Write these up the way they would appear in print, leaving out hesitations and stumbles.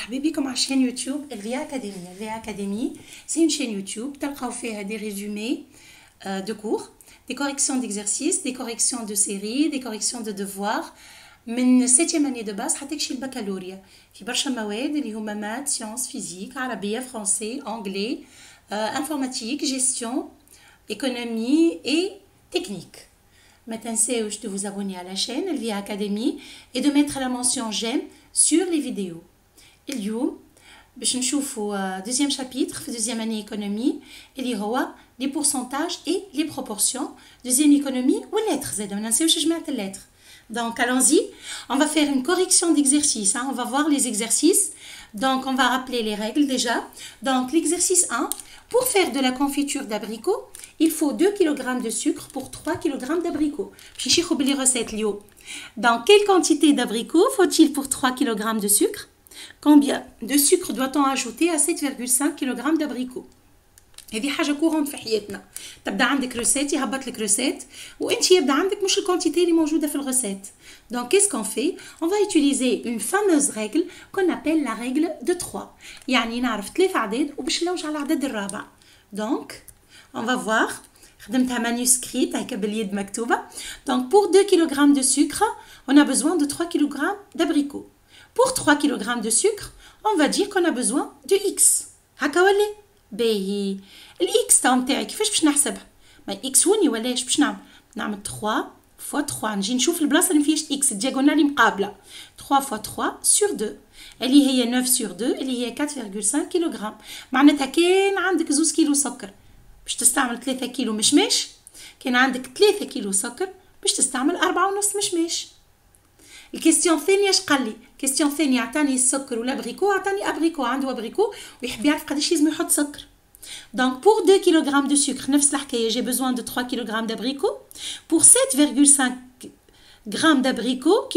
مرحبا بكم على chaîne YouTube Elvia Academy. Elvia Academy, c'est une chaîne YouTube. تلقاو فيها des résumés de cours, des corrections d'exercices, des corrections de séries, des corrections de devoirs من 7e année de base حتى كشي البكالوريا. في برشا مواد اللي هما maths, sciences, physique, عربية, français, anglais, informatique, gestion, économie et technique. ما تنساوش de vous abonner à la chaîne Elvia Academy et de mettre la mention j'aime sur les vidéos. اليوم باش نشوفوا deuxième chapitre في deuxième année économie اللي هو les pourcentages et les proportions. Deuxième économie ou lettres زاد ما ننساوش جماعة اللتر. Donc allons-y, on va faire une correction d'exercice, hein. On va voir les exercices. Donc on va rappeler les règles déjà. Donc l'exercice 1, pour faire de la confiture d'abricot, il faut 2 kg de sucre pour 3 kg d'abricots. Je vais vous les recettes. Dans quelle quantité d'abricots faut-il pour 3 kg de sucre? Combien de sucre doit-on ajouter à 7,5 kg d'abricots? هذه حاجه كورونت في حياتنا. تبدا عندك روسيت يهبط لك روسيت وانت يبدا عندك مش الكونتيتي اللي موجوده في الروسيت. Donc qu'est-ce qu'on fait? On va utiliser une fameuse règle qu'on appelle la règle de 3. يعني نعرف 3 اعداد وباش نلوج على العدد الرابع. Donc on va voir. خدمتها manuscrite هكا باليد مكتوبه. Donc pour 2 kg de sucre, on a besoin de 3 kg d'abricots. Pour 3 kg de sucre, on va dire qu'on a besoin de X. هكا ولا؟ باهي الاكس تاع نتاعي كيفاش باش نحسبها؟ ما اكس وني ولا ايش باش نعمل 3 فوا 3 نجي نشوف البلاصه اللي فيهاش اكس الدياغونالي مقابله 3 فوا 3 سور 2 اللي هي 9 سور 2 اللي هي 4.5 كيلوغرام. معناتها كان عندك 2 كيلو سكر باش تستعمل 3 كيلو مشماش، كان عندك 3 كيلو سكر باش تستعمل 4.5 مشماش. الكيستيون الثانيه اش قال لي؟ الكيستيون الثانيه عطاني السكر والابريكو، عطاني ابريكو عنده ابريكو ويحب يعرف قداش لازم يحط سكر. Donc pour 2 kg de sucre, نفس الحكايه j'ai besoin de 3 kg d'abricot. Pour 7,5 grammes d'abricot,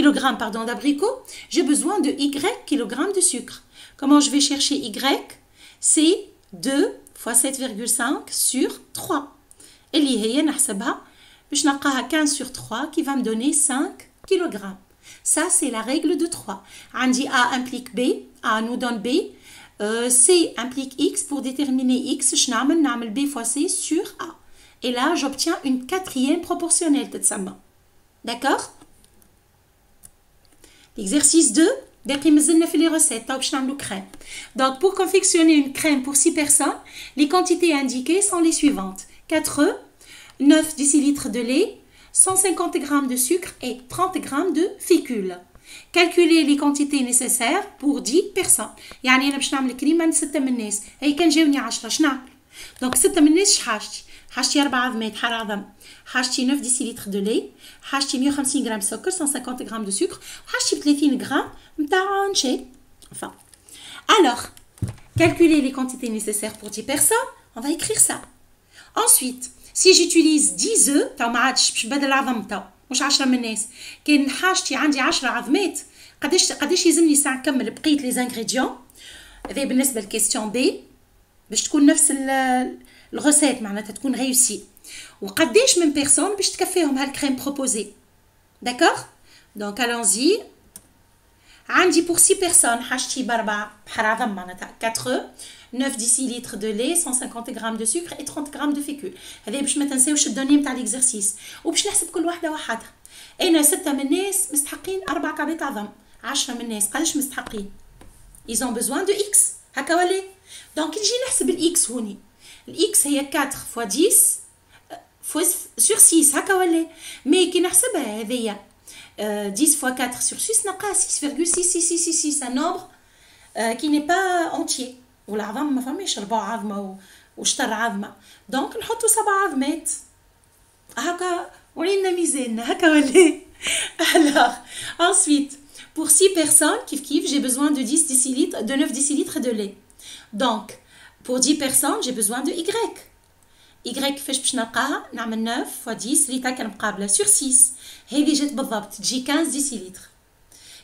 d'abricot, j'ai besoin de Y kg de sucre. Comment je vais chercher Y? C'est 2 fois 7,5 sur 3. اللي هي نحسبها باش نلقاها 15 sur 3 qui va me donner 5 kg. Ça, c'est la règle de 3. عندي A implique B, A nous donne B. C implique X. Pour déterminer X, je نعمل B fois C sur A. Et là, j'obtiens une quatrième proportionnelle. D'accord? L'exercice 2. باقي مازلنا في les recettes. باش نعملو crème. Donc, pour confectionner une crème pour 6 personnes, les quantités indiquées sont les suivantes. 4 œufs, 9 décilitres de lait, 150 g de sucre et 30 g de fécule. Calculez les quantités nécessaires pour 10 personnes. يعني أنا باش نعمل كريمة ل6 من الناس. هي كان جاوني 10 شنعمل؟ دونك 6 من الناس شحاجتي؟ حاجتي 4 عظمات حار عظم، حاجتي 9 ديسيليتر دو لي، حاجتي 150 g سكر 150 g de sucre، وحاجتي 30 g نتاع نشا. Enfin. Alors, calculez les quantités nécessaires pour 10 personnes. On va écrire ça. Ensuite, si j'utilise 10 œufs تاع ما عادش باش نبدل العظم تاع مش 10 من الناس، كان حاجتي عندي 10 عظمات قداش يلزمني ساعه نكمل بقيه لي زانغريديون. هذا بالنسبه للكيستيون بي باش تكون نفس الغوسيت معناتها تكون ريوسي. وقداش من بيرسون باش تكفيهم هالكريم بروبوزي. داكوغ؟ دونك allons-y. عندي pour 6 personnes حاجتي باربعه بحر عظم معناتها 4 9 décilitres de lait, 150 g de sucre et 30 g de fécule. هذا باش ما تنساوش الدوني نتاع ليكزرسيس وباش نحسب كل واحده وحدها. انا 6 من الناس مستحقين 4 كعبات عظم، 10 من الناس قداش مستحقين؟ ils ont besoin de x. هكا ولا؟ دونك نجي نحسب الاكس هوني. الاكس هي 4 fois 10 fois sur 6 هكا ولا؟ مي كي نحسبها هذيا 10 fois 4 sur 6 نلقاها 6,6666 un nombre qui n'est pas entier. والعظم ما فماش 4 عظمه وشطر عظمه، دونك نحطو 7 عظمات هكا ولينا ميزاننا هكا ولا؟ Alors, ensuite, pour 6 personnes, kiff, j'ai besoin de 10 décilitres, de 9 décilitres de lait. Donc, pour 10 personnes, j'ai besoin de Y. Y كيفاش باش نلقاها؟ نعمل 9 fois 10 اللي تاع مقابله sur 6. هذه جات بالضبط تجي 15 décilitres.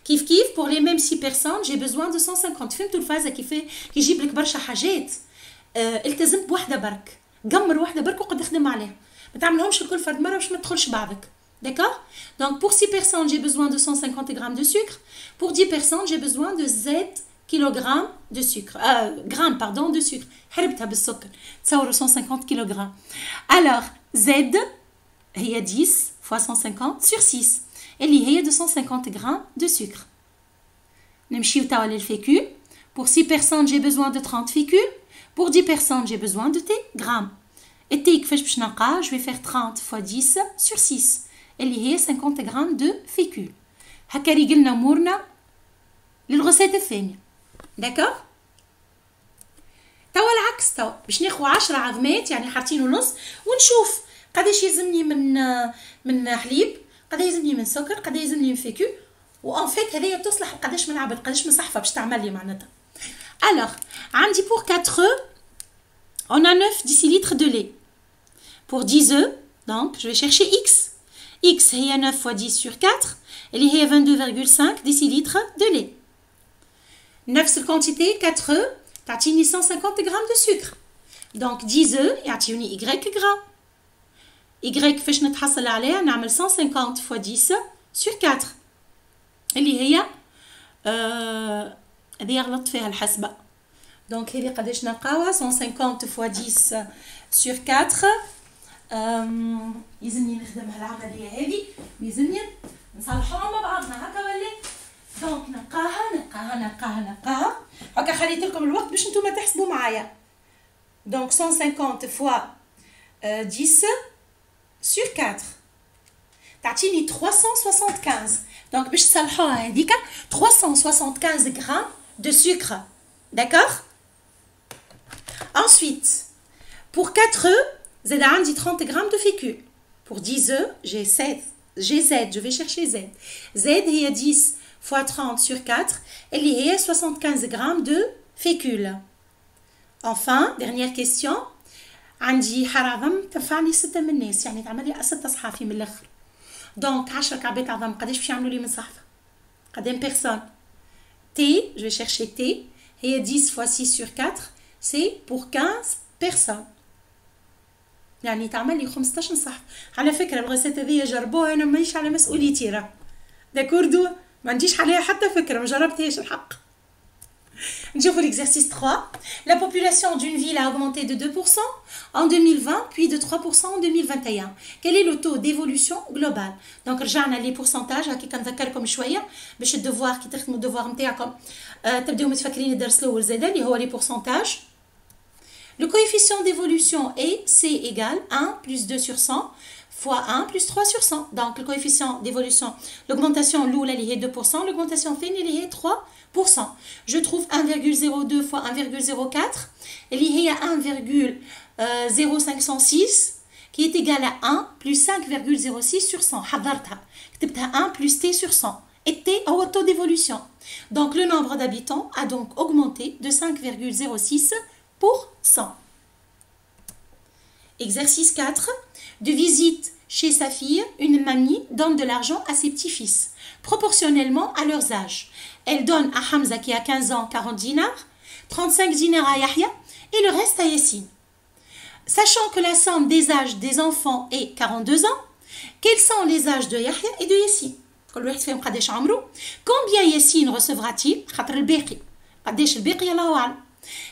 كيف pour les mêmes 6 personnes j'ai besoin de 150. فهمتوا الفازه كيف يجيب لك برشا حاجات. التزمت بوحده برك، قمر وحده برك وقد تخدم عليها، ما تعملهمش الكل فرد مره باش ما تدخلش بعضك. D'accord? Donc pour 6 personnes j'ai besoin de 150 g de sucre. Pour 10 personnes j'ai besoin de Z kg de sucre. Grammes, pardon, de sucre. حربتها بالسكر. تصوروا 150 kg. Alors, Z, هي 10 fois 150 sur 6. اللي هي 250 grammes de sucre. نمشيو توا للفيكول. Pour 6 personnes, j'ai besoin de 30 fécules. Pour 10 personnes, j'ai besoin de T grammes. Et T, je vais faire 30 fois 10 sur 6. اللي هي 50 grammes de fécule. هكا قلنا امورنا للغسالة الثانية. داكور؟ توا العكس توا باش ناخذ 10 عظمات يعني حارتين ونص ونشوف قداش يلزمني من حليب، قداش يلزمني من سكر، قداش يلزمني من فيكول، وان فيت هذيا تصلح قداش من عبد قداش من صحفه باش تعمل لي معناتها. Alors, عندي pour 4 œufs, on a 9 décilitres de lait. Pour 10 œufs, donc je vais chercher X. X هي 9 fois 10 sur 4, اللي هي 22,5 décilitres de lait. نفس الكونتيتي 4 œufs تعطيني 150 grammes de sucre. Donc 10 œufs يعطيوني Y grammes. Y كيفاش نتحصل عليها؟ نعمل 150 fois 10 sur 4 اللي هي هذه غلطت فيها الحسبة. دونك هذه قداش نلقاوها 150 fois 10 sur 4. يلزمني نخدمها العملية هذه ويلزمني نصلحوها مع بعضنا هكا ولا. دونك نلقاها هكا خليت لكم الوقت باش نتوما تحسبوا معايا. دونك 150 fois 10 sur 4 تعطيني 375. Donc باش تصلحوها هذيك 375 grammes de sucre. D'accord? Ensuite, pour 4 œufs, زاد عندي 30 grammes de fécule. Pour 10 œufs, j'ai Z, je vais chercher Z. Z هي 10 fois 30 sur 4 اللي هي 75 grammes de fécule. Enfin, dernière question. عندي حرام تنفعني 6 من الناس يعني تعمل لي 6 صحافي من الاخر. دونك 10 كعبات عظم قداش باش يعملوا لي من صحفه؟ قدام بيرسون. تي جو شيرشي تي هي 10 fois 6 sur 4 سي pour 15 personnes. يعني تعمل لي 15 صحف. على فكره الغسالة هذه جربوها انا مانيش على مسؤوليتي راه. داكوردو ما عنديش عليها حتى فكره ما جربتهاش الحق. نشوفوا l'exercice 3. La population d'une ville a augmenté de 2% en 2020 puis de 3% en 2021. Quel est le taux d'évolution global? Donc رجعنا لي pourcentage هكا كنذكركم شويه باش الدوفوار كي تخدموا الدوفوار نتاعكم تبداو متفكرين الدرس الاول زاده اللي هو لي pourcentage. Le coefficient d'évolution est C égale 1 plus 2 sur 100 fois 1 plus 3 sur 100. Donc le coefficient d'évolution, l'augmentation l'oula اللي هي 2%, l'augmentation الثانيه اللي هي 3%. Je trouve 1,02 fois 1,04 اللي هي 1,0506 qui est égal à 1 plus 5,06 sur 100. حضرتها كتبتها 1 plus t sur 100 et t هو taux d'évolution. Donc le nombre d'habitants a donc augmenté de 5,06%. Exercice 4. De visite chez sa fille, une mamie donne de l'argent à ses petits-fils, proportionnellement à leurs âges. Elle donne à Hamza qui a 15 ans 40 dinars, 35 dinars à Yahya et le reste à Yassine. Sachant que la somme des âges des enfants est 42 ans, quels sont les âges de Yahya et de Yassine? Combien Yassine recevra-t-il?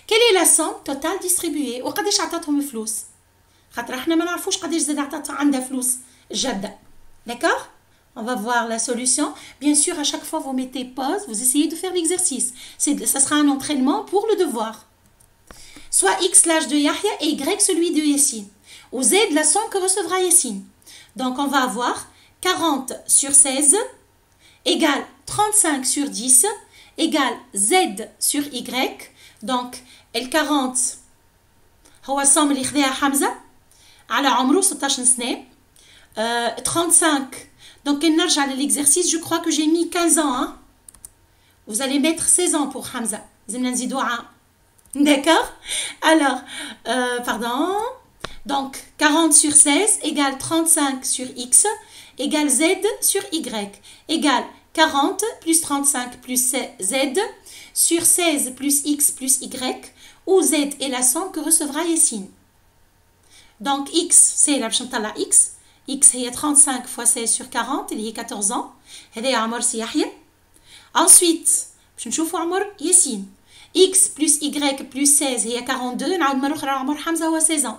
Quelle est la somme totale distribuée? وقداش عطاتهم فلوس؟ خاطر احنا ما نعرفوش قداش زاد عطاتها عندها فلوس الجدة. D'accord? On va voir la solution. Bien sûr, à chaque fois, vous mettez pause, vous essayez de faire l'exercice. Ça sera un entraînement pour le devoir. Soit X l'âge de Yahya et Y celui de Yassine. Ou Z la somme que recevra Yassine. Donc, on va avoir 40 sur 16 égale 35 sur 10 égale Z sur Y. Donc, ال 40 هو الصوم اللي خذاها حمزة على عمره 16 سنة. 35. Donc, نرجع للexercice. Je crois que j'ai mis 15 ans. Hein? Vous allez mettre 16 ans pour Hamza. D'accord? Alors, pardon. Donc, 40 sur 16 égale 35 sur X égale Z sur Y égale 40 plus 35 plus Z sur 16 plus X plus Y où Z est la somme que recevra Yassine. Donc, X, c'est la X. X est 35 fois 16 sur 40, il y a 14 ans. Ensuite, باش نشوفوا عمر ياسين. x plus y plus 16 هي 42. نعاود مرة أخرى عمر حمزة هو 16 ans.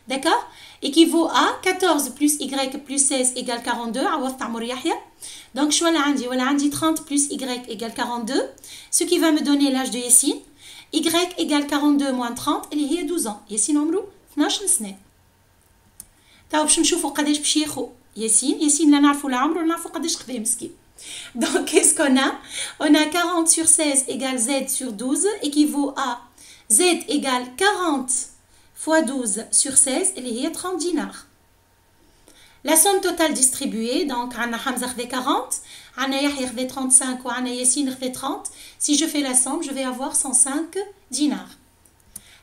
D'accord? Équivaut à 14 plus y plus 16 égale 42. عوضت عمر يحيى. Donc شو ولا عندي؟ ولا عندي 30 plus y égale 42. Ce qui va me donner l'âge de Yassine. y égale 42 moins 30 اللي هي 12 ans. ياسين عمره 12 سنة. تاو باش نشوفوا قداش باش ياخو ياسين لا نعرفوا لا عمره ولا نعرفوا قداش خذا مسكين. Donc qu'est-ce qu'on a? On a 40 sur 16 égale z sur 12 équivaut à z égale 40 fois 12 sur 16 اللي هي 30 dinars. La somme totale distribuée, donc عنا حمزة خذا 40, عنا يحيى خذا 35 وعنا ياسين خذا 30. Si je fais la somme, je vais avoir 105 dinars.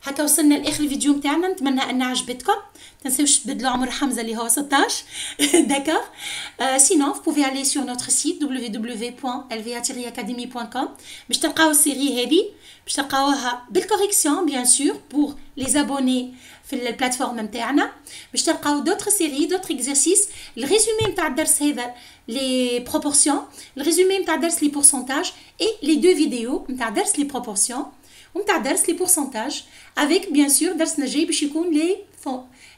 هكا وصلنا لاخر الفيديو نتاعنا. نتمنى ان عجبتكم. تنساوش تبدلوا عمر حمزه اللي هو 16. D'accord. Sinon vous pouvez aller sur notre site www.lva-academy.com باش تلقاو السيري هذه، باش تلقاوها بالكوريكسيون بيان سور بور لي زابوني في البلاتفورم نتاعنا، باش تلقاو دوطر سيري دوطر اكزرسيس. الريزومي نتاع الدرس هذا لي بروبورسيون، الريزومي نتاع الدرس لي بورسونتاج، اي لي دو فيديو نتاع درس لي بروبورسيون ونتاع درس لي بورسونتاج افيك بيان سور درسنا الجاي باش يكون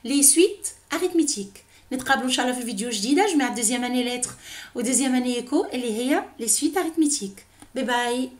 لي سويت اريثميتيك. نتقابلوا ان شاء الله في فيديو جديده جمع دوزيام اني لتر ودوزيام اني ايكو اللي هي لي سويت اريثميتيك. باي باي.